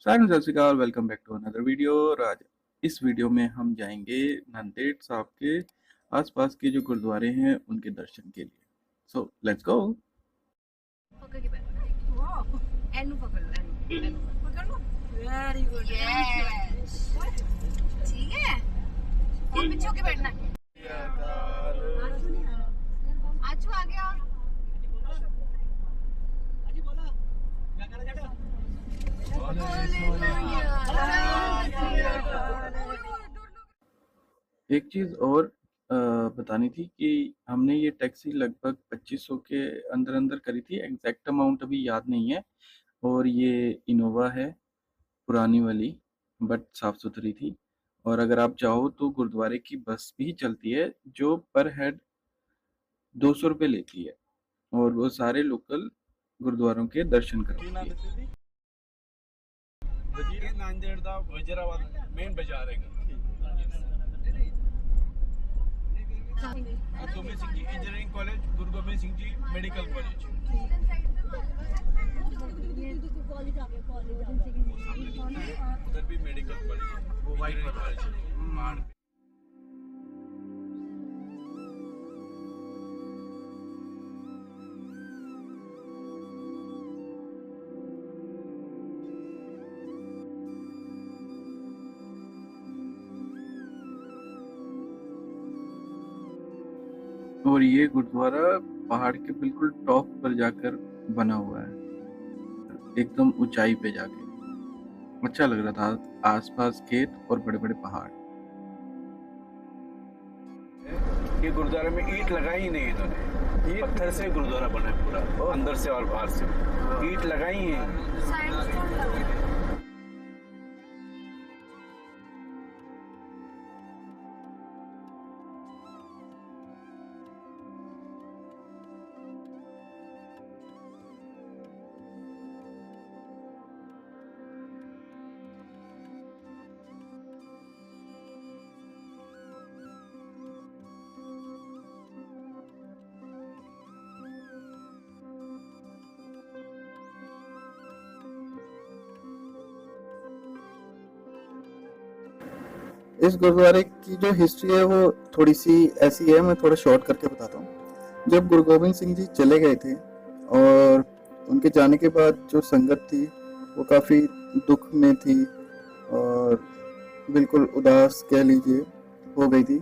साਰਿਆਂ ਨੂੰ ਸਤਿ ਸ਼੍ਰੀ अकाल, welcome back to another video. और आज इस वीडियो में हम जाएंगे नंदेड़ साहब के आसपास के जो गुरुद्वारे हैं उनके दर्शन के लिए। So let's go. पकड़ के बैठ एनु पकड़ लो एनु पकड़ लो वेरी गुड यस ठीक है और पीछे होके बैठना है आजू आ गया एक चीज़ और बतानी थी कि हमने ये टैक्सी लगभग 2500 के अंदर अंदर करी थी। एग्जैक्ट अमाउंट अभी याद नहीं है। और ये इनोवा है, पुरानी वाली, बट साफ़ सुथरी थी। और अगर आप चाहो तो गुरुद्वारे की बस भी चलती है जो पर हेड 200 रुपये लेती है और वो सारे लोकल गुरुद्वारों के दर्शन कराती है। नांदेड़ दा वजीराबाद मेन बाजार है। गोविंद सिंह जी इंजीनियरिंग कॉलेज, गुरु गोविंद सिंह जी मेडिकल कॉलेज, उधर भी मेडिकल कॉलेज, वो वाइट कॉलेज माड़। और ये गुरुद्वारा पहाड़ के बिल्कुल टॉप पर जाकर बना हुआ है, एकदम ऊंचाई पे जाके। अच्छा लग रहा था, आसपास खेत और बड़े बड़े पहाड़। ये गुरुद्वारे में ईंट लगाई ही नहीं इन्होंने, ये पत्थर से गुरुद्वारा बना है पूरा, अंदर से और बाहर से ईंट लगाई है। इस गुरुद्वारे की जो हिस्ट्री है वो थोड़ी सी ऐसी है, मैं थोड़ा शॉर्ट करके बताता हूँ। जब गुरु गोविंद सिंह जी चले गए थे और उनके जाने के बाद जो संगत थी वो काफ़ी दुख में थी और बिल्कुल उदास कह लीजिए हो गई थी।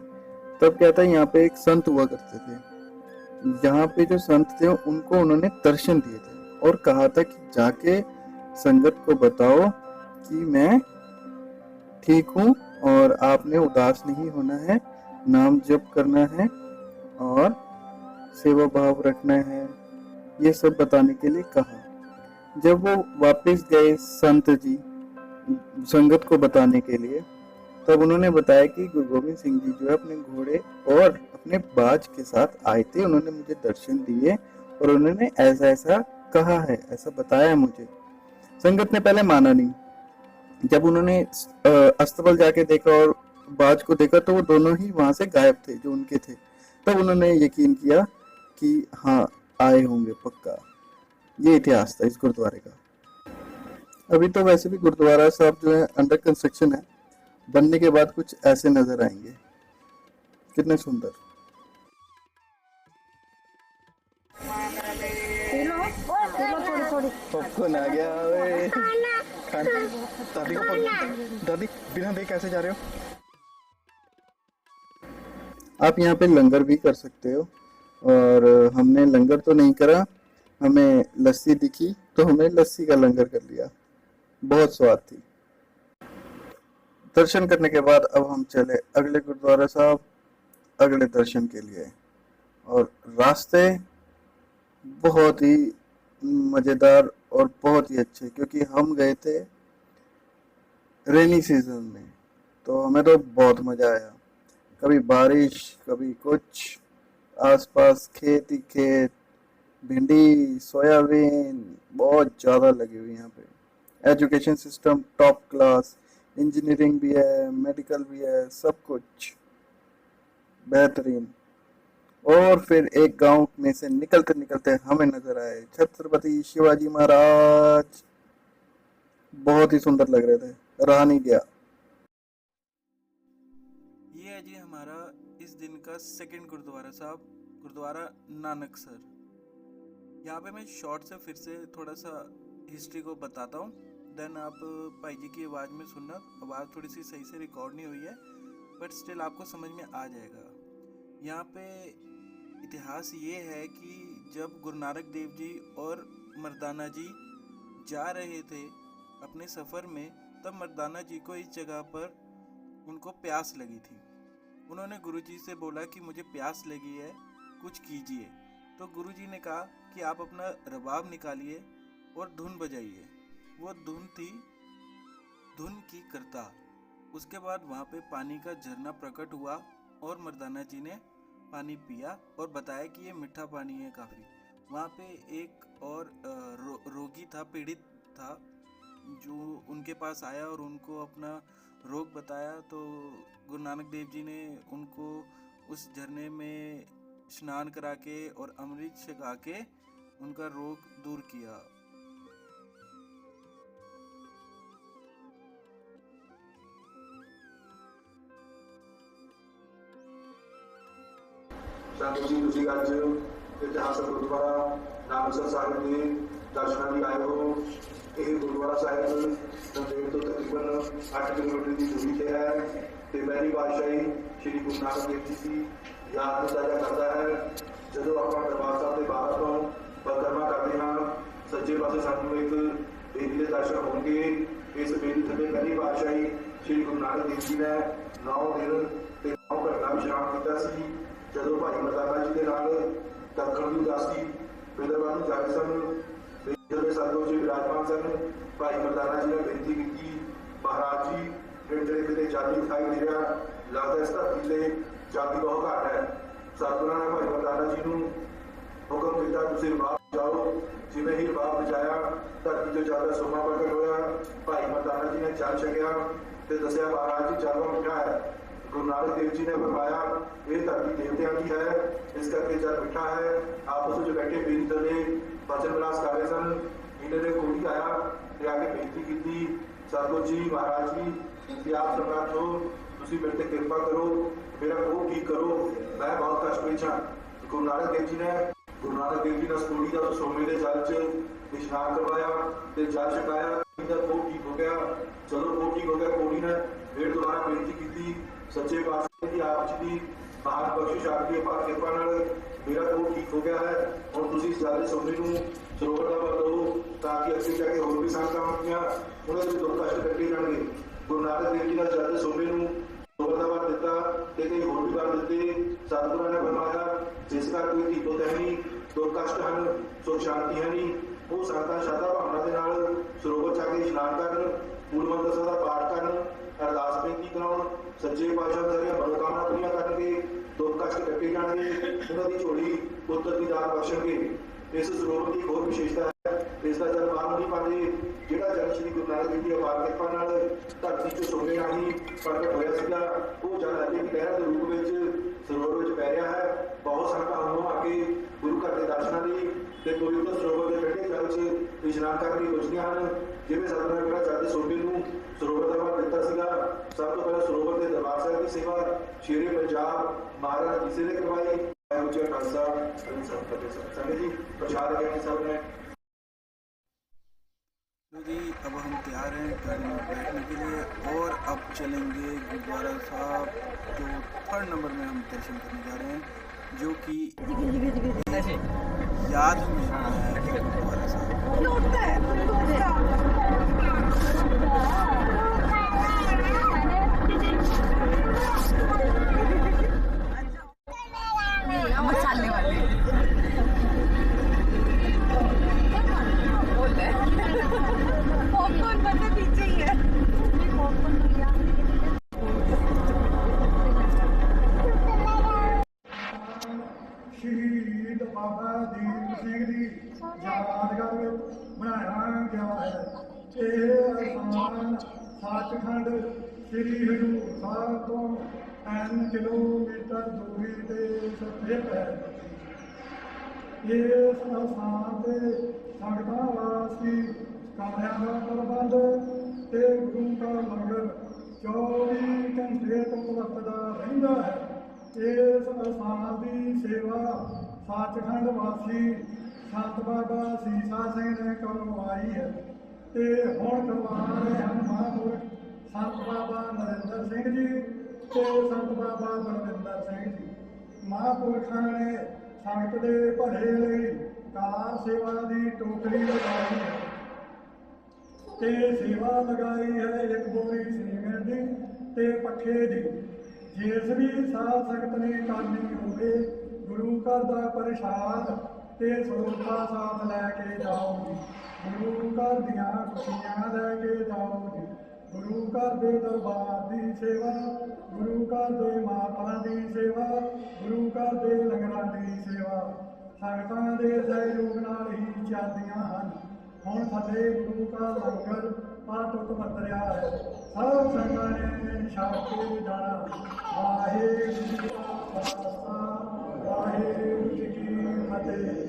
तब क्या था, यहाँ पे एक संत हुआ करते थे। यहाँ पे जो संत थे उनको उन्होंने दर्शन दिए थे और कहा था कि जाके संगत को बताओ कि मैं ठीक हूँ और आपने उदास नहीं होना है, नाम जप करना है और सेवा भाव रखना है, ये सब बताने के लिए कहा। जब वो वापस गए संत जी संगत को बताने के लिए, तब उन्होंने बताया कि गुरु गोविंद सिंह जी जो है अपने घोड़े और अपने बाज के साथ आए थे, उन्होंने मुझे दर्शन दिए और उन्होंने ऐसा ऐसा कहा है, ऐसा बताया मुझे। संगत ने पहले माना नहीं। जब उन्होंने अस्तबल जाके देखा और बाज को देखा तो वो दोनों ही वहां से गायब थे जो उनके थे। तब उन्होंने यकीन किया कि हाँ आए होंगे पक्का। ये इतिहास था इस गुरुद्वारे का। अभी तो वैसे भी गुरुद्वारा साहब जो है अंडर कंस्ट्रक्शन है, बनने के बाद कुछ ऐसे नजर आएंगे। कितने सुंदर। पॉपकॉर्न आ गया। दादी को दादी बिना देख कैसे जा रहे हो? आप यहाँ पे लंगर भी कर सकते हो और हमने लंगर तो नहीं करा, हमें लस्सी दिखी तो हमने लस्सी का लंगर कर लिया। बहुत स्वाद थी। दर्शन करने के बाद अब हम चले अगले गुरुद्वारा साहब अगले दर्शन के लिए। और रास्ते बहुत ही मज़ेदार और बहुत ही अच्छे, क्योंकि हम गए थे रेनी सीजन में, तो हमें तो बहुत मज़ा आया। कभी बारिश कभी कुछ, आसपास खेत ही खेत, भिंडी सोयाबीन बहुत ज़्यादा लगी हुई यहाँ पे। Education system top class, engineering भी है, मेडिकल भी है, सब कुछ बेहतरीन। और फिर एक गांव में से निकलते निकलते हमें नजर आए छत्रपति शिवाजी महाराज। बहुत ही सुंदर लग रहे थे, रहा नहीं गया। ये है जी हमारा इस दिन का सेकंड गुरुद्वारा साहब, गुरुद्वारा नानकसर। यहाँ पे मैं शॉर्ट से फिर से थोड़ा सा हिस्ट्री को बताता हूँ, देन आप भाई जी की आवाज़ में सुनना। आवाज़ थोड़ी सी सही से रिकॉर्ड नहीं हुई है बट स्टिल आपको समझ में आ जाएगा। यहाँ पे इतिहास ये है कि जब गुरु नानक देव जी और मर्दाना जी जा रहे थे अपने सफ़र में, तब मर्दाना जी को इस जगह पर उनको प्यास लगी थी। उन्होंने गुरुजी से बोला कि मुझे प्यास लगी है, कुछ कीजिए। तो गुरुजी ने कहा कि आप अपना रबाब निकालिए और धुन बजाइए। वो धुन थी धुन की करताल। उसके बाद वहाँ पे पानी का झरना प्रकट हुआ और मर्दाना जी ने पानी पिया और बताया कि ये मीठा पानी है काफ़ी। वहाँ पे एक और रोगी था, पीड़ित था, जो उनके पास आया और उनको अपना रोग बताया। तो गुरु नानक देव जी ने उनको उस झरने में स्नान करा के और अमृत छका के उनका रोग दूर किया। ਸੰਗਤ ਜੀ ਤੁਸੀਂ ਅੱਜ ਇਤਿਹਾਸਕ ਗੁਰਦੁਆਰਾ ਨਾਨਕਸਰ ਸਾਹਿਬ ਦੇ ਦਰਸ਼ਨਾਂ ਲਈ ਆਏ ਹੋ। ਇਹ ਗੁਰਦੁਆਰਾ ਸਾਹਿਬ ਨੰਦੇੜ ਤੋਂ ਤਕਰੀਬਨ 8 ਕਿਲੋਮੀਟਰ ਦੀ ਦੂਰੀ ਤੇ ਹੈ ਤੇ ਪਹਿਲੀ ਪਾਤਸ਼ਾਹੀ ਸ਼੍ਰੀ ਗੁਰੂ ਨਾਨਕ ਦੇਵ ਜੀ ਦੀ ਯਾਦ ਨੂੰ ਤਾਜ਼ਾ ਕਰਦਾ ਹੈ। ਜਦੋਂ ਆਪਾਂ ਦਰਬਾਰ ਸਾਹਿਬ ਦੇ ਬਾਹਰ ਤੋਂ ਪਰਿਕਰਮਾ ਕਰਦੇ ਹਾਂ, ਸੱਜੇ ਪਾਸੇ ਸਾਨੂੰ ਇੱਕ ਬੇਦੀ ਦੇ ਦਰਸ਼ਨ ਹੋਣਗੇ। ਇਸ ਬੇਦੀ ਥੱਲੇ ਪਹਿਲੀ ਪਾਤਸ਼ਾਹੀ ਸ਼੍ਰੀ ਗੁਰੂ ਨਾਨਕ ਦੇਵ ਜੀ ਨੇ 9 ਦਿਨ ਤੇ 9 ਘੰਟਾ ਵਿਸ਼ਰਾਮ ਕੀਤਾ ਸੀ। ਜਦੋਂ ਭਾਈ ਮਰਦਾਨਾ ਜੀ ਦੇ ਨਾਲ ਦੱਖਣ ਦੀ ਉਦਾਸੀ ਵਿਦਰਭਾਂ ਨੂੰ ਜਾ ਰਹੇ ਸਨ, ਦੇ ਸਾਧੂ ਜੀ ਵਿਰਾਜਮਾਨ ਸਨ। ਭਾਈ ਮਰਦਾਨਾ ਜੀ ਨੇ ਬੇਨਤੀ ਕੀਤੀ, ਮਹਾਰਾਜ ਜੀ ਜਿਹੜੇ ਕਿਤੇ ਜਾਤੀ ਦਿਖਾਈ ਦੇ ਰਿਹਾ, ਲੱਗਦਾ ਇਸ ਧਰਤੀ ਤੇ ਜਾਤੀ ਬਹੁਤ ਘੱਟ ਹੈ। ਸਤਿਗੁਰਾਂ ਨੇ ਭਾਈ ਮਰਦਾਨਾ ਜੀ ਨੂੰ ਹੁਕਮ ਕੀਤਾ, ਤੁਸੀਂ ਰਬਾਬ ਵਜਾਓ। ਜਿਵੇਂ ਹੀ ਰਬਾਬ ਵਜਾਇਆ, ਧਰਤੀ ਤੋਂ ਜ਼ਿਆਦਾ ਸੋਮਾ ਪ੍ਰਗਟ ਹੋਇਆ। ਭਾਈ ਮਰਦਾਨਾ ਜੀ ਨੇ ਜਲ ਛਕਿਆ ਤੇ ਦੱਸਿਆ, ਮਹਾਰਾਜ ਜੀ ਜਲ ਮਿੱਠਾ ਹੈ। गुरु नानक देव जी ने फरमाया, ये धरती देवतियों की है, इस करके जल मिठा है। आपस में बैठे बेरी थले वचन विलास कर रहे सन। इन्होंने कोई आया ते आके बेनती की, सतगुरु जी महाराज जी कि आप सम्राट हो, तुसीं मेरे ते कृपा करो, मेरा कोह ठीक करो, मैं बहुत कष्ट विच हां। गुरु नानक देव जी ने सतोड़ी का सोमे के जल च इशनान करवाया ते जल छकाया। कोह ठीक हो गया। चलो कोह ठीक हो गया, कोड़ी ने फिर दोबारा बेनती की, सच्चे पातशाह की आप जी की महान बख्शिश आपकी अपार कृपा नाल मेरा कोह ठीक हो गया है। और तुसीं इस जल सोने को सरोवर का वरतो ताकि अगे जाके होर भी संगतां होंगियां उन्हां दे दुख कष्ट कटे जाणगे। गुरु नानक देव जी ने जल सोने को सरोवर का वर दिता ते कई होर भी वर दिते। सतगुਰਾਂ ने फरमाया, जिस घर कोई धी पुत है नहीं, दुख कष्ट हैं, सुख शांति है नहीं, वो संगतां श्रद्धा भावना दे नाल सरोवर च आके इशनान करन, मूल मंत्र ਸਾਹਿਬ ਦਾ पाठ करन, अरदास बेनती कराउण, सच्चे पातशाह सारियां मनोकामना पूरीਆਂ करनगे, दुख कष्ट कटे जाणगे, उन्हां दी झोली पुੱਤਰ ਦੀ ਦਾਤ बख्शणगे। इस सरोवर की एक होर विशेषता है, इसका जल बाहर नहीं पाते। ਜਿਹੜਾ ਜਲ श्री गुरु नानक देव जी अपार कृपा नाल धरती चों सोने राਹੀਂ प्रगट होया सीगा, ਉਹ जल अजे भी लहर ਦੇ रूप ਵਿੱਚ ਸਰੋਵਰ ਵਿੱਚ ਪੈ ਰਿਹਾ ਹੈ। ਬਹੁਤ ਸੰਗਤਾਂ ਹੋਣੋਂ ਆ ਕੇ ਗੁਰੂ ਘਰ ਦੇ ਦਰਸ਼ਨਾਂ ਲਈ ਤੇ ਪਵਿੱਤਰ ਸਰੋਵਰ ਦੇ ਠੰਡੇ ਜਲ 'ਚ ਇਸ਼ਨਾਨ ਕਰਨ ਲਈ ਪੁੱਜਦੀਆਂ ਹਨ। ਜਿਵੇਂ ਸਤਿਗੁਰਾਂ ਨੇ ਕਿਹਾ, ਜਲ ਦੇ ਸੋਨੇ ਨੂੰ ਸਰੋਵਰ ਦਾ ਵਾ ਦਿੱਤਾ ਸੀਗਾ। ਸਭ ਤੋਂ ਪਹਿਲਾਂ ਸਰੋਵਰ ਦੇ ਦਰਬਾਰ ਸਾਹਿਬ ਦੀ ਸੇਵਾ ਸ਼ੇਰੇ ਪੰਜਾਬ महाराज जी ने करवाई। खालसा संगत जी प्रसाद है सब ने। तो जी अब हम तैयार हैं गाड़ी में बैठने के लिए और अब चलेंगे गुरुद्वारा साहब जो 3rd नंबर में हम दर्शन करने जा रहे हैं, जो कि याद में है गुरुद्वारा साहब। मसाले वाले पॉपकॉर्न बंदे पीछे ही है। शहीद बाबा दीप सिंह दी यादगार बनाया गया है। ਇਹ ਅਸਥਾਨ ਸੱਚਖੰਡ ਸ੍ਰੀ ਹਜ਼ੂਰ ਸਾਹਿਬ ਤੋਂ 3 ਕਿਲੋਮੀਟਰ ਦੂਰੀ ਤੇ ਸਥਿਤ ਹੈ। ਇਸ ਅਸਥਾਨ ਤੇ ਸੰਗਤਾਂ ਵਾਸਤੇ ਕਮਰਿਆਂ ਦਾ ਪ੍ਰਬੰਧ ਤੇ ਗੁਰੂ ਦਾ ਲੰਗਰ 24 ਘੰਟੇ ਤੋਂ ਵਰਤਦਾ ਰਹਿੰਦਾ ਹੈ। ਇਸ ਅਸਥਾਨ ਦੀ ਸੇਵਾ ਸੱਚਖੰਡ ਵਾਸੀ ਸੰਤ ਬਾਬਾ ਸੀਸਾ ਸਿੰਘ ਨੇ ਕਰਵਾਈ ਹੈ ਤੇ ਹੁਣ ਕਰਵਾ ਰਹੇ ਹਨ ਮਹਾਂਪੁਰਖ ਸੰਤ ਬਾਬਾ ਨਰਿੰਦਰ ਸਿੰਘ ਜੀ ਤੇ ਸੰਤ ਬਾਬਾ ਬਲਵਿੰਦਰ ਸਿੰਘ ਜੀ। ਮਹਾਂਪੁਰਖਾਂ ਨੇ ਸੰਗਤ ਦੇ ਭਲੇ ਲਈ ਕਾਰ ਸੇਵਾ ਦੀ ਟੋਕਰੀ ਲਗਾਈ ਹੈ ਤੇ ਸੇਵਾ ਲਗਾਈ ਹੈ ਇੱਕ ਬੋਰੀ ਸੀਮੈਂਟ ਦੀ ਤੇ ਪੱਖੇ ਦੀ। ਜਿਸ ਵੀ ਸਾਧ ਸੰਗਤ ਨੇ ਕਰਨੀ ਹੋਵੇ ਗੁਰੂ ਘਰ ਦਾ ਪ੍ਰਸ਼ਾਦ ਤੇ ਸਰੋਤਾ ਸਾਥ ਲੈ ਕੇ ਜਾਓ ਜੀ। ਗੁਰੂ ਘਰ ਦੀਆਂ ਖੁਸ਼ੀਆਂ ਲੈ ਕੇ ਜਾਓ ਜੀ। ਗੁਰੂ ਘਰ ਦੇ ਦਰਬਾਰ ਦੀ ਸੇਵਾ, ਗੁਰੂ ਘਰ ਦੇ ਮਾਤਾ ਦੀ ਸੇਵਾ, ਗੁਰੂ ਘਰ ਦੇ ਲੰਗਰਾਂ ਦੀ ਸੇਵਾ ਸੰਗਤਾਂ ਦੇ ਸਹਿਯੋਗ ਨਾਲ ਹੀ ਚੱਲਦੀਆਂ ਹਨ। ਹੁਣ ਥੱਲੇ ਗੁਰੂ ਘਰ ਲੰਗਰ ਟੁੱਟ ਵਰਤ ਰਿਹਾ ਹੈ। ਸਭ ਸੰਗਤਾਂ ਨੇ ਛੱਡ ਕੇ ਜਾਣਾ। ਵਾਹਿਗੁਰੂ ਜੀ ਕਾ ਖਾਲਸਾ, ਵਾਹਿਗੁਰੂ ਜੀ ਕੀ ਫਤਿਹ।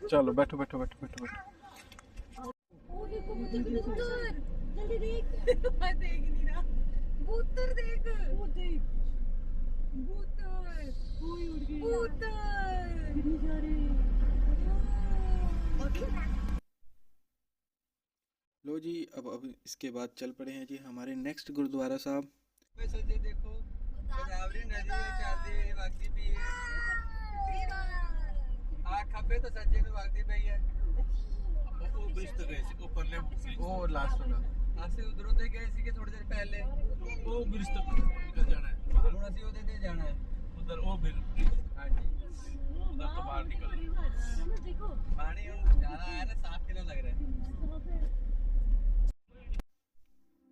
चलो बैठो बैठो बैठो बैठो बैठो। जल्दी देख मैं देख नहीं रहा। कबूतर देख वो देख कबूतर कोई उड़ गया कबूतर किधर जा रहे। लो जी अब इसके बाद चल पड़े हैं जी हमारे नेक्स्ट गुरुद्वारा साहब। सजे देखो गोदावरी नदी चलती वगदी पई है। आ खब्बे तो सज्जे में वगदी पई है। वो ब्रिज तक गए थे ऊपरले वो लास्ट वाला ਅਸੀਂ ਉਧਰੋਂ ਤੇ ਗਏ ਸੀ ਕਿ ਥੋੜੀ ਦੇਰ ਪਹਿਲੇ वो ब्रिज तक निकल जाना है। ਹੁਣ ਅਸੀਂ ਉਹਦੇ ਤੇ ਜਾਣਾ ਹੈ। उधर वो ब्रिज ਹਾਂਜੀ उधर तो बाहर निकल रहे हैं। पानी ਹੁਣ ਜ਼ਿਆਦਾ ਆਇਆ ਨਾ साफ कितना लग रहा है।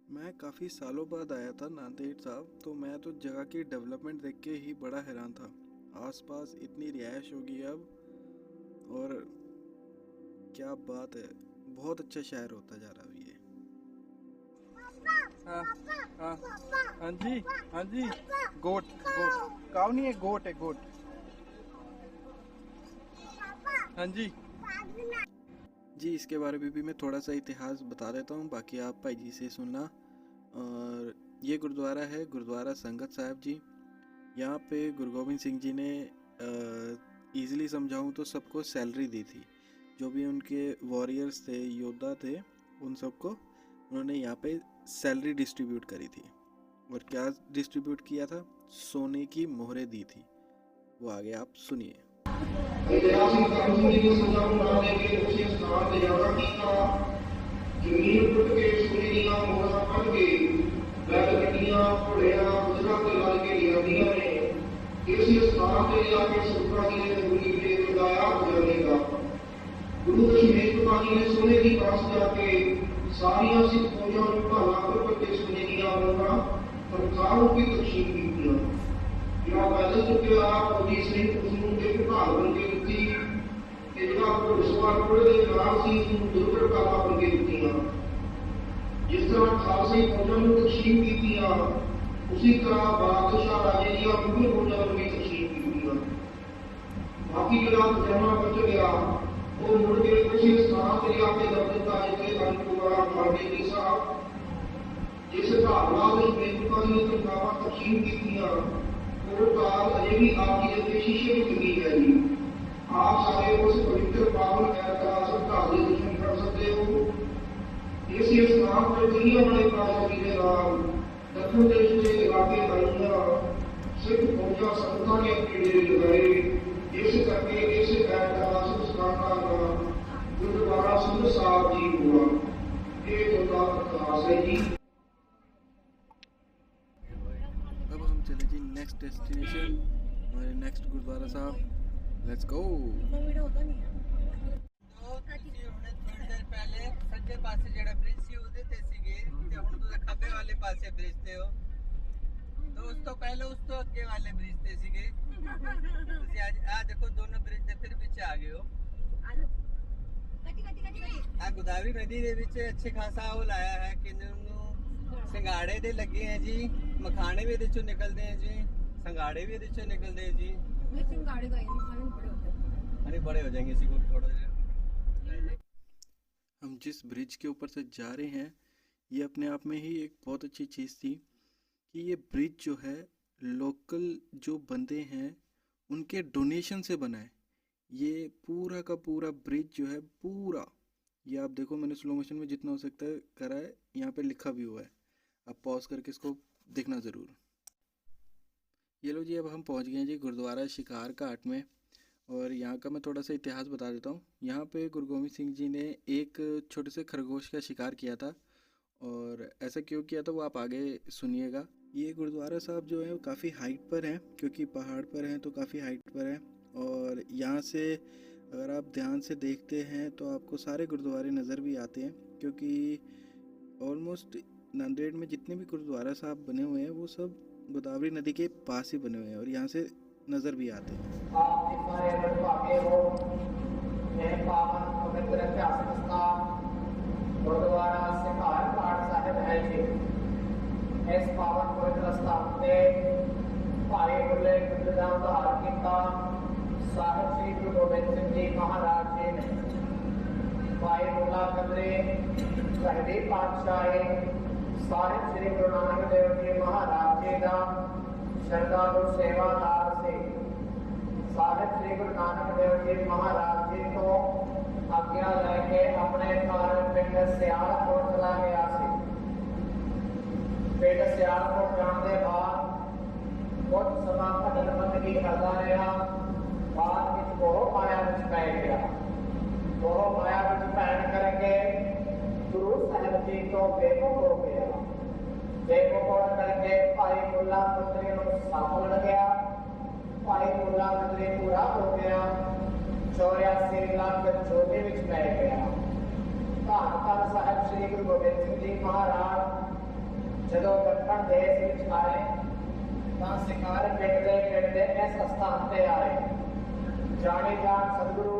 मैं काफ़ी सालों बाद आया था नांदेड़ साहब, तो मैं तो जगह की डेवलपमेंट देख के ही बड़ा हैरान था। आसपास इतनी रिहाइश होगी अब, और क्या बात है, बहुत अच्छा शहर होता जा रहा है ये। हाँ जी हाँ जी गोट गोट काव नहीं है, गोट है गोट। हाँ जी जी इसके बारे में भी मैं थोड़ा सा इतिहास बता देता हूँ, बाकी आप भाई जी से सुनना। और ये गुरुद्वारा है गुरुद्वारा संगत साहिब जी। यहाँ पे गुरु गोबिंद सिंह जी ने ईज़िली समझाऊँ तो सबको सैलरी दी थी। जो भी उनके वॉरियर्स थे, योद्धा थे, उन सबको उन्होंने यहाँ पे सैलरी डिस्ट्रीब्यूट करी थी। और क्या डिस्ट्रीब्यूट किया था? सोने की मोहरें दी थी। वो आगे आप सुनिए। ऐतिहासिक कानून की सजा बनाने के उसी स्थान से यात्रा कीता जमीन टूट के सोने दी मोहरा पड़ के बैल गड्डियां घोड़ियां गुजरा के लाल के लियादियां ने इसी स्थान से आके सुखरा जी ने गुरु के लगाया जानेगा। गुरु दशमेश पानी ने सोने की पास जाके सारियां सिख फौजां को भाला कर के सोने दी मोहरा सरकारों की तकसीम की ਜਿਹੜਾ ਪੈਦਲ ਚੁੱਕਿਆ ਫੌਜੀ ਸਿੰਘ ਉਸਨੂੰ ਇੱਕ ਭਾਗ ਬਣ ਕੇ ਦਿੱਤੀ ਤੇ ਜਿਹੜਾ ਘੋੜਸਵਾਰ ਕੋਲੇ ਦੇ ਨਾਲ ਸੀ ਉਸਨੂੰ ਦੁਰਘਟਨਾ ਬਣ ਕੇ ਦਿੱਤੀਆਂ। ਜਿਸ ਤਰ੍ਹਾਂ ਖਾਲਸੇ ਫੌਜਾਂ ਨੂੰ ਤਕਸੀਮ ਕੀਤੀਆਂ ਉਸੇ ਤਰ੍ਹਾਂ ਬਾਦਸ਼ਾਹ ਰਾਜੇ ਦੀਆਂ ਮੁਗਲ ਫੌਜਾਂ ਨੂੰ ਵੀ ਤਕਸੀਮ ਕੀਤੀਆਂ। ਬਾਕੀ ਜਿਹੜਾ ਖਜ਼ਾਨਾ ਬਚ ਗਿਆ ਉਹ ਮੁੜ ਕੇ ਉਸੇ ਸਥਾਨ ਤੇ ਆ ਕੇ ਦੱਬ ਦਿੱਤਾ ਜਿੱਥੇ ਗੁਰਦੁਆਰਾ ਮਾਰਦੇ ਜੀ ਸਾਹਿਬ ਜਿਸ ਹਿਸਾਬ ਨਾਲ ਉਸ ਬੇਨੁਕਾ ਦੀਆਂ ਤਨਖਾਹਾਂ ਤਕਸੀਮ ਕੀਤੀਆਂ वो काल अजय भी आपकी जैसे शीशे में लगी है जी। आप सारे उस पवित्र पावन ऐतिहासिक ढाल के दर्शन कर सकते हो। इस स्थान पर दुनिया बड़े प्राचीन के नाम दक्षिण देश के इलाके आईया सिख फौजा संतां ने अपने डेरे लगाए। इस करके इस ऐतिहासिक स्थान का नाम गुरुद्वारा संगत साहिब जी हुआ। ये होता इतिहास है जी। अब हम चले जी नेक्स्ट डेस्टिनेशन, हमारे नेक्स्ट गुरुद्वारा साहब। Let's go. वीडियो होता नहीं है। ਤੁਸੀਂ ਹੁਣੇ ਥੋੜੀ ਦੇਰ ਪਹਿਲੇ ਸੱਜੇ ਪਾਸੇ ਜਿਹੜਾ ਬ੍ਰਿਜ ਸੀ ਉਹਦੇ ਤੇ ਸੀਗੇ ਤੇ ਹੁਣ ਤੁਸੀਂ ਖੱਬੇ ਵਾਲੇ ਪਾਸੇ ਬ੍ਰਿਜ ਤੇ ਹੋ। ਦੋਸਤੋ ਪਹਿਲੇ ਉਸ ਤੋਂ ਅੱਗੇ ਵਾਲੇ ਬ੍ਰਿਜ ਤੇ ਸੀਗੇ ਤੁਸੀਂ ਅੱਜ ਆ ਦੇਖੋ ਦੋਨੋਂ ਬ੍ਰਿਜ ਤੇ ਫਿਰ ਪਿੱਛੇ ਆ ਗਏ ਹੋ। ਆ ਗੋਦਾਵਰੀ ਨਦੀ ਦੇ ਵਿੱਚ ਅੱਛੇ ਖਾਸਾ ਉਹ ਲਾਇਆ ਹੈ ਕਿ ਉਹਨੂੰ ਸਿੰਗਾੜੇ ਦੇ ਲੱਗੇ ਹੈ ਜੀ, ਮਖਾਣੇ ਵੀ ਇਹਦੇ ਚੋਂ ਨਿਕਲਦੇ ਹੈ ਜੀ, संगाड़े भी इससे निकलते हैं जी। मैं सिंगाड़े का खाने में बड़े होते हैं। अरे बड़े हो जाएंगे इसी को थोड़ा सा। हम जिस ब्रिज के ऊपर से जा रहे हैं ये अपने आप में ही एक बहुत अच्छी चीज़ थी कि ये ब्रिज जो है लोकल जो बंदे हैं उनके डोनेशन से बना है। ये पूरा का पूरा ब्रिज जो है पूरा, ये आप देखो मैंने स्लो मोशन में जितना हो सकता है करा है, यहाँ पे लिखा भी हुआ है, आप पॉज करके इसको देखना ज़रूर। ये लो जी, अब हम पहुँच गए हैं जी गुरुद्वारा शिकार घाट में, और यहाँ का मैं थोड़ा सा इतिहास बता देता हूँ। यहाँ पे गुरु गोबिंद सिंह जी ने एक छोटे से खरगोश का शिकार किया था, और ऐसा क्यों किया था वो आप आगे सुनिएगा। ये गुरुद्वारा साहब जो है वो काफ़ी हाइट पर हैं, क्योंकि पहाड़ पर हैं तो काफ़ी हाइट पर हैं, और यहाँ से अगर आप ध्यान से देखते हैं तो आपको सारे गुरुद्वारे नज़र भी आते हैं, क्योंकि ऑलमोस्ट नांदेड़ में जितने भी गुरुद्वारा साहब बने हुए हैं वो सब गोदावरी नदी के पास ही बने हुए हैं, और यहाँ से नज़र भी आते हैं। आप सारे भागे हो यह पावन पवित्र ऐतिहासिक स्थान गुरुद्वारा शिकार घाट साहिब है जी। इस पावन पवित्र स्थान पे भाई बुल्ले गुरु का उद्धार किया साहिब श्री गुरु गोबिंद सिंह जी महाराज जी ने। भाई बुल्ला कदरे पहली पातशाही साहिब श्री गुरु नानक देव जी महाराज जी का श्रद्धालु सेवादार से साहिब श्री गुरु नानक देव जी महाराज जी को आज्ञा लेके अपने घर पिंड सियालकोट चला गया सी। पिंड सियालकोट जाने के बाद कुछ समा भजन बंदगी करता रहा, बाद में मोह माया में पै गया। मोह माया में पैन करके गुरु साहिब जी को बेमुख हो गया। बेमुख करके भाई मुल्ला पुत्री को सप लड़ गया। भाई मुल्ला पुत्री पूरा हो गया, 84 लाख चोटी विच पै गया। धन धन साहिब श्री गुरु गोबिंद सिंह जी महाराज जदों दक्षिण देश विच आए तां शिकार पिंडदे पिंडदे इस स्थान ते आए। जाने जान सतगुरु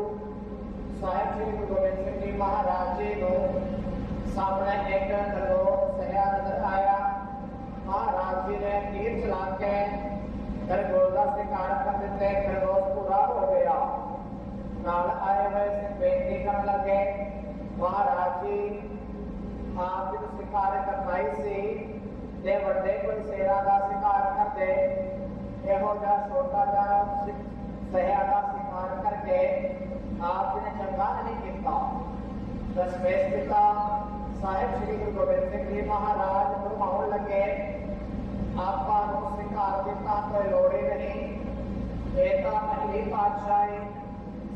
साहिब श्री गुरु गोबिंद सिंह जी महाराज जी को सामने एक खरगोश सहया नजर आया। महाराज जी ने तीर चला के खरगोश का शिकार कर दिते। खरगोश पूरा हो गया। नाल आए हुए से बेनती करने लगे, महाराज जी आप जो शिकार करना ही सी ते वड्डे कोई शेरा का शिकार करते, इहो जिहा छोटा जिहा सहया का शिकार करके आपने चंगा नहीं किया। दशमेश पिता साहिब श्री गुरु गोबिंद सिंह जी महाराज फरमाउण लगे, आपां नूं शिकार की कोई लोड़ ही नहीं। ये तो पहली पातशाही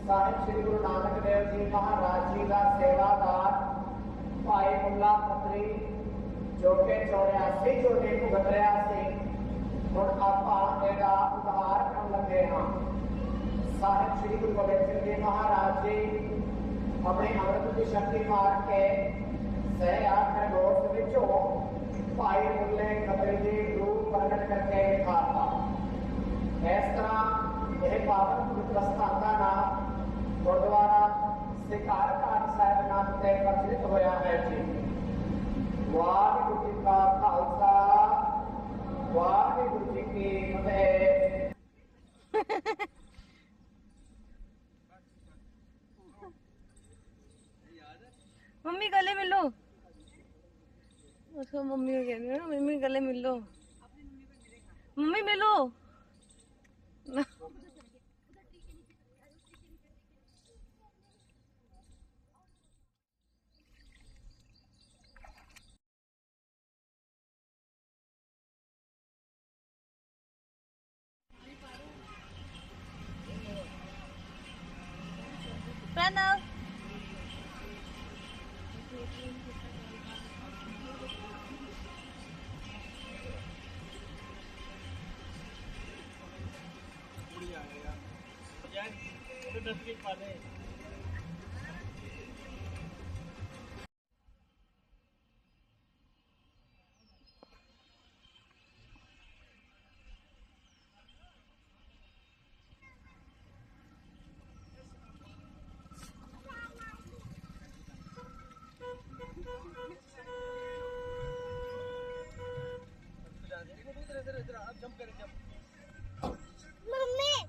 साहिब श्री गुरु नानक देव जी महाराज जी का सेवादार भाई मुल्ला पुत्री जो कि 84 चोटी भुगत रहा सी, हुण आपां इहदा उद्धार करन लगे हां। साहिब श्री गुरु गोबिंद सिंह जी महाराज जी अपनी अमृत की शक्ति मार के सहया खरगोश विचों भाई मुल्ले खतरे जी रूप प्रकट करके दिखाता। इस तरह यह पावन पवित्र स्थान का नाम गुरुद्वारा शिकार घाट साहिब नाम से प्रचलित होया है जी। वाहिगुरु जी का खालसा, वाहिगुरु जी की फतेह। मम्मी गले मिलो। उसको मम्मी को कहती है ना, मम्मी गले मिलो, मम्मी मिलो। प्रणव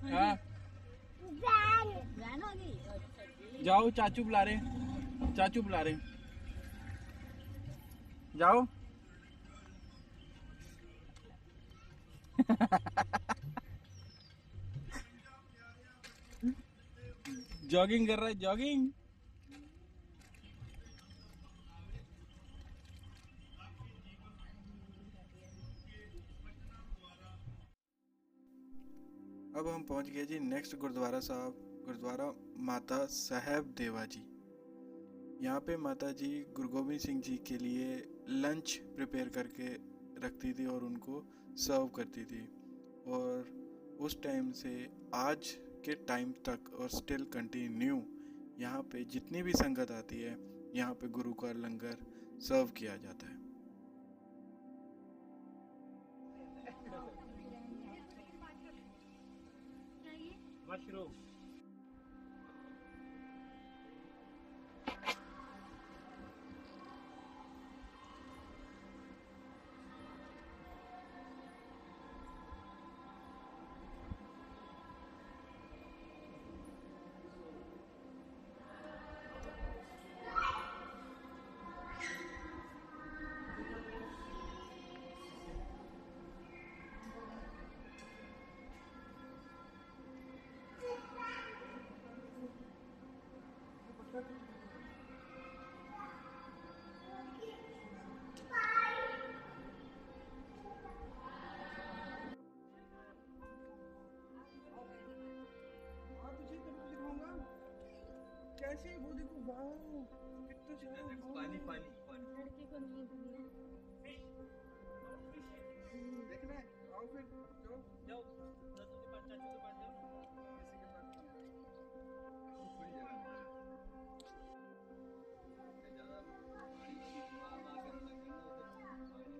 हाँ जाओ, चाचू बुला रहे, चाचू बुला रहे, जाओ। जॉगिंग कर रहा है, जॉगिंग। अब हम पहुंच गए जी नेक्स्ट गुरुद्वारा साहब, गुरुद्वारा माता साहेब देवा जी। यहाँ पे माता जी गुरु गोबिंद सिंह जी के लिए लंच प्रिपेयर करके रखती थी और उनको सर्व करती थी, और उस टाइम से आज के टाइम तक और स्टिल कंटिन्यू यहाँ पे जितनी भी संगत आती है, यहाँ पे गुरु का लंगर सर्व किया जाता है। मशरूम कैसे वो देखो, वाओ कितना पानी पानी पानी लड़के को नहीं दूंगी देखना है। आओ फिर जाओ जाओ दादू के पास, चाचू के पास जाओ, किसी के पास थोड़ी जगह ज्यादा पानी माँ के अंदर करना बस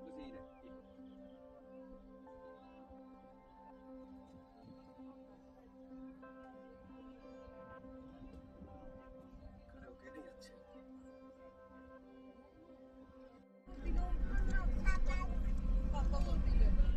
यही रहे। पापा को भी ले लो।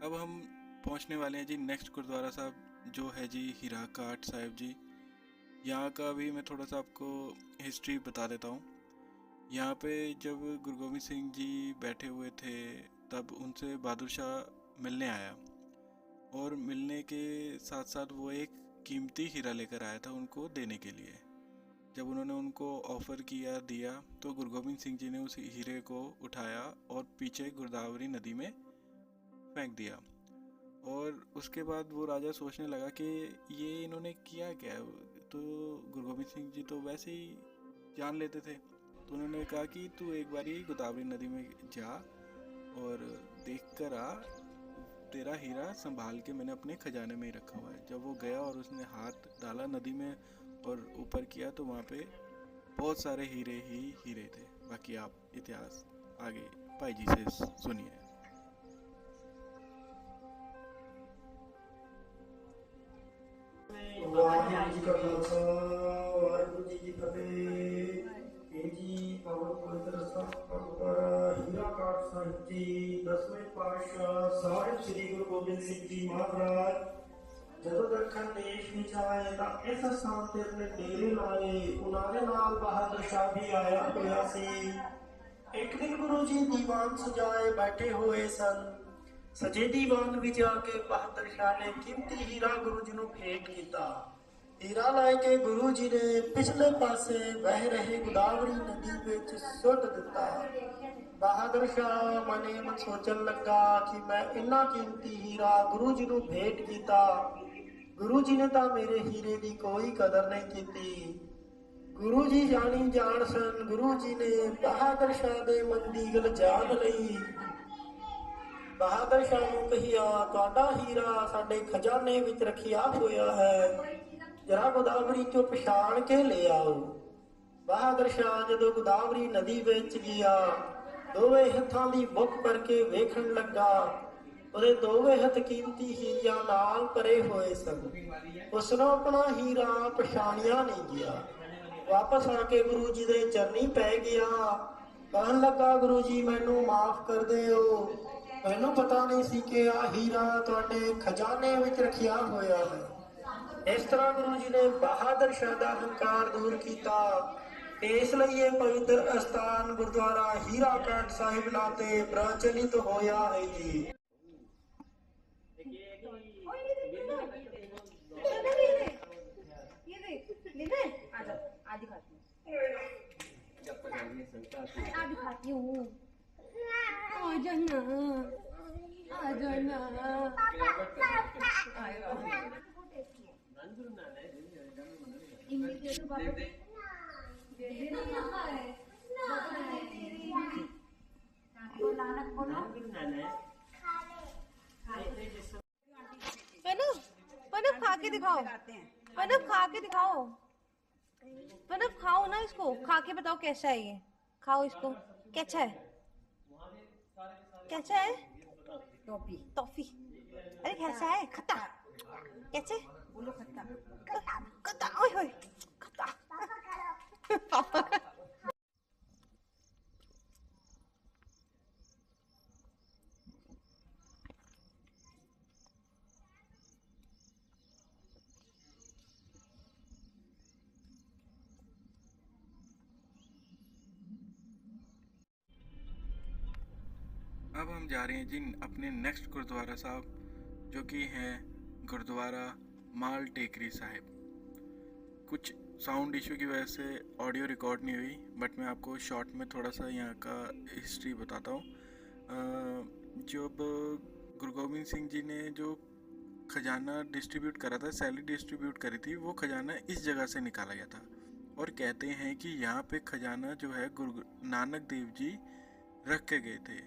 अब हम पहुंचने वाले हैं जी नेक्स्ट गुरुद्वारा साहब, जो है जी हीरा काट साहिब जी। यहाँ का भी मैं थोड़ा सा आपको हिस्ट्री बता देता हूँ। यहाँ पे जब गुरु गोबिंद सिंह जी बैठे हुए थे, तब उनसे बहादुर शाह मिलने आया, और मिलने के साथ साथ वो एक कीमती हीरा लेकर आया था उनको देने के लिए। जब उन्होंने उनको ऑफ़र दिया, तो गुरु गोबिंद सिंह जी ने उस हीरे को उठाया और पीछे गोदावरी नदी में फेंक दिया। और उसके बाद वो राजा सोचने लगा कि ये इन्होंने किया क्या। तो गुरु गोबिंद सिंह जी तो वैसे ही जान लेते थे, तो उन्होंने कहा कि तू एक बारी गोदावरी नदी में जा और देख कर आ, तेरा हीरा संभाल के मैंने अपने खजाने में ही रखा हुआ है। जब वो गया और उसने हाथ डाला नदी में और ऊपर किया, तो वहाँ पे बहुत सारे हीरे ही हीरे थे। बाकी आप इतिहास आगे भाई जी से सुनिए। ਵਾਹਿਗੁਰੂ ਜੀ ਕਾ ਖਾਲਸਾ ਵਾਹਿਗੁਰੂ ਜੀ ਕੀ ਫਤਿਹ। ਇਹ ਜੀ ਪਵਨ ਪਵਿੱਤਰ ਸਥਾਨ ਗੁਰਦੁਆਰਾ ਹੀਰਾ ਕਾਟ ਸਾਹਿਬ ਜੀ 10ਵੇਂ ਪਾਤਸ਼ਾਹ ਸਾਹਿਬ ਸ੍ਰੀ ਗੁਰੂ ਗੋਬਿੰਦ ਸਿੰਘ ਜੀ ਮਹਾਰਾਜ ਜਦੋਂ ਦੱਖਣ ਦੇਸ਼ ਵਿੱਚ ਆਏ ਤਾਂ ਇਸ ਸਥਾਨ ਤੇ ਆਪਣੇ ਡੇਰੇ ਲਾਏ। ਉਹਨਾਂ ਦੇ ਨਾਲ ਬਹਾਦਰ ਸ਼ਾਹ ਵੀ ਆਇਆ ਹੋਇਆ ਸੀ। ਇੱਕ ਦਿਨ ਗੁਰੂ ਜੀ ਦੀਵਾਨ ਸਜਾਏ ਬੈਠੇ ਹੋਏ ਸਨ। ਸਜੇ ਦੀਵਾਨ ਵਿੱਚ ਆ ਕੇ ਬਹਾਦਰ ਸ਼ਾਹ ਨੇ ਕੀਮਤੀ ਹੀਰਾ ਗੁਰੂ ਜੀ ਨੂੰ ਭੇਟ ਕੀਤਾ। ਹੀਰਾ ਲੈ ਕੇ ਗੁਰੂ ਜੀ ਨੇ ਪਿਛਲੇ ਪਾਸੇ ਵਹਿ ਰਹੇ ਗੋਦਾਵਰੀ ਨਦੀ ਵਿੱਚ ਸੁੱਟ ਦਿੱਤਾ। ਬਹਾਦਰ ਸ਼ਾਹ ਮਨੇ ਮਨ ਸੋਚਣ ਲੱਗਾ ਕਿ ਮੈਂ ਇੰਨਾ ਕੀਮਤੀ ਹੀਰਾ ਗੁਰੂ ਜੀ ਨੂੰ ਭੇਟ ਕੀਤਾ, ਗੁਰੂ ਜੀ ਨੇ ਤਾਂ ਮੇਰੇ ਹੀਰੇ ਦੀ ਕੋਈ ਕਦਰ ਨਹੀਂ ਕੀਤੀ। ਗੁਰੂ ਜੀ ਜਾਣੀ ਜਾਣ ਸਨ। ਗੁਰੂ ਜੀ ਨੇ ਬਹਾਦਰ ਸ਼ਾਹ ਦੇ ਮਨ ਦੀ ਗੱਲ ਜਾਣ ਲਈ। ਬਹਾਦਰ ਸ਼ਾਹ ਨੂੰ ਕਹਿਆ, ਤੁਹਾਡਾ ਹੀਰਾ ਸਾਡੇ ਖਜ਼ਾਨੇ ਵਿੱਚ ਰੱਖਿਆ ਹੋਇਆ ਹੈ, ਜਰਾ ਗੋਦਾਵਰੀ ਚੋਂ ਪਛਾਣ ਕੇ ਲੈ ਆਓ। ਬਹਾਦਰ ਸ਼ਾਹ ਜਦੋਂ ਗੋਦਾਵਰੀ ਨਦੀ ਵਿੱਚ ਗਿਆ, ਦੋਵੇਂ ਹੱਥਾਂ ਦੀ ਬੁੱਕ ਭਰ ਕੇ ਵੇਖਣ ਲੱਗਾ। ਉਹਦੇ ਦੋਵੇਂ ਹੱਥ ਕੀਮਤੀ ਹੀਰਿਆਂ ਨਾਲ ਭਰੇ ਹੋਏ ਸਨ। ਉਸ ਨੂੰ ਆਪਣਾ ਹੀਰਾ ਪਛਾਣਿਆ ਨਹੀਂ ਗਿਆ। ਵਾਪਸ ਆ ਕੇ ਗੁਰੂ ਜੀ ਦੇ ਚਰਨੀ ਪੈ ਗਿਆ। ਕਹਿਣ ਲੱਗਾ, ਗੁਰੂ ਜੀ ਮੈਨੂੰ ਮਾਫ ਕਰ ਦਿਓ, ਮੈਨੂੰ ਪਤਾ ਨਹੀਂ ਸੀ ਕਿ ਆ ਹੀਰਾ ਤੁਹਾਡੇ ਖਜ਼ਾਨੇ ਵਿੱਚ ਰੱਖਿਆ ਹੋਇਆ ਹੈ। ਇਸ ਤਰ੍ਹਾਂ ਗੁਰੂ ਜੀ ਨੇ ਬਹਾਦਰ ਸ਼ਾਹ ਦਾ ਹੰਕਾਰ ਦੂਰ ਕੀਤਾ। ਇਸ ਲਈ ਇਹ ਪਵਿੱਤਰ ਅਸਥਾਨ ਗੁਰਦੁਆਰਾ ਹੀਰਾਕੰਡ ਸਾਹਿਬ ਨਾਂ ਤੇ ਪ੍ਰਚਲਿਤ ਹੋਇਆ ਹੈ ਜੀ। प्रणव खा के दिखाओ, प्रणव खा के दिखाओ, प्रणव खाओ ना इसको, खा के बताओ कैसा है ये, खाओ इसको, कैसा है, कैसा है? टॉफी टॉफी, अरे कैसा है? खट्टा, कैसे बोलो? खट्टा खट्टा, ओए होए खट्टा। पापा का अब हम जा रहे हैं जी अपने नेक्स्ट गुरुद्वारा साहब, जो कि हैं गुरुद्वारा माल टेकरी साहिब। कुछ साउंड इशू की वजह से ऑडियो रिकॉर्ड नहीं हुई, बट मैं आपको शॉर्ट में थोड़ा सा यहाँ का हिस्ट्री बताता हूँ। जब गुरु गोबिंद सिंह जी ने जो खजाना डिस्ट्रीब्यूट करा था, सैलरी डिस्ट्रीब्यूट करी थी, वो खजाना इस जगह से निकाला गया था। और कहते हैं कि यहाँ पे खजाना जो है गुरु नानक देव जी रख के गए थे।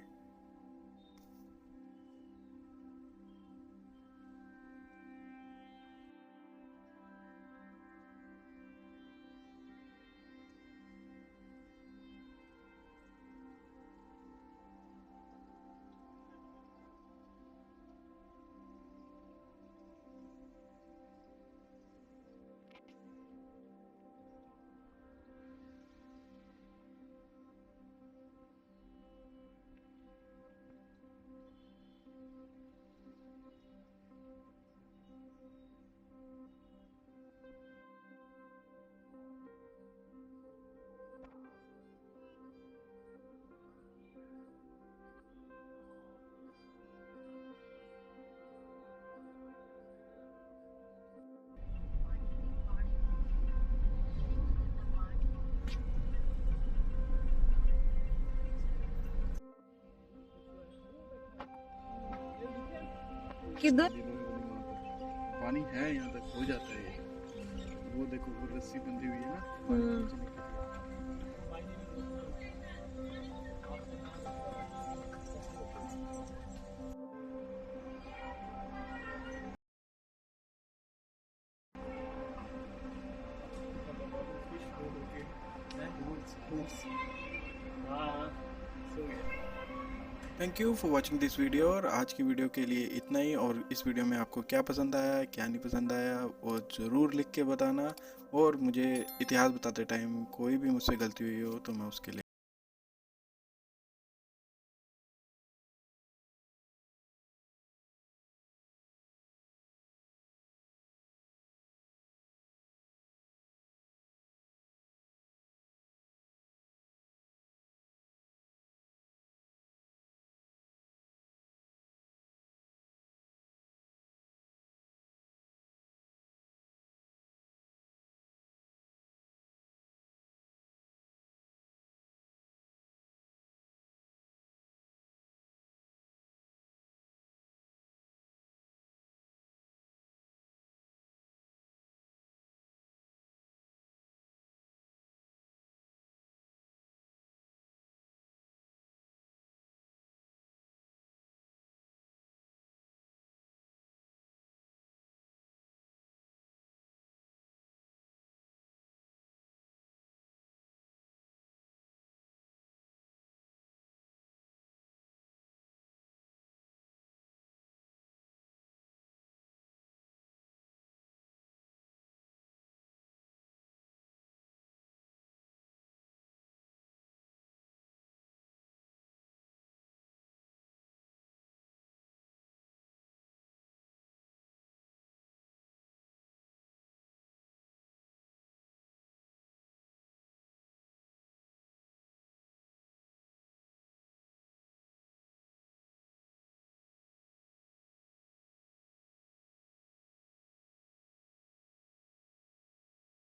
किधर पानी है यहाँ तक हो जाता है ये। वो देखो वो रस्सी बंधी हुई है ना। Thank you for watching this video. और आज की वीडियो के लिए इतना ही। और इस वीडियो में आपको क्या पसंद आया, क्या नहीं पसंद आया, वो ज़रूर लिख के बताना। और मुझे इतिहास बताते टाइम कोई भी मुझसे गलती हुई हो तो मैं उसके लिए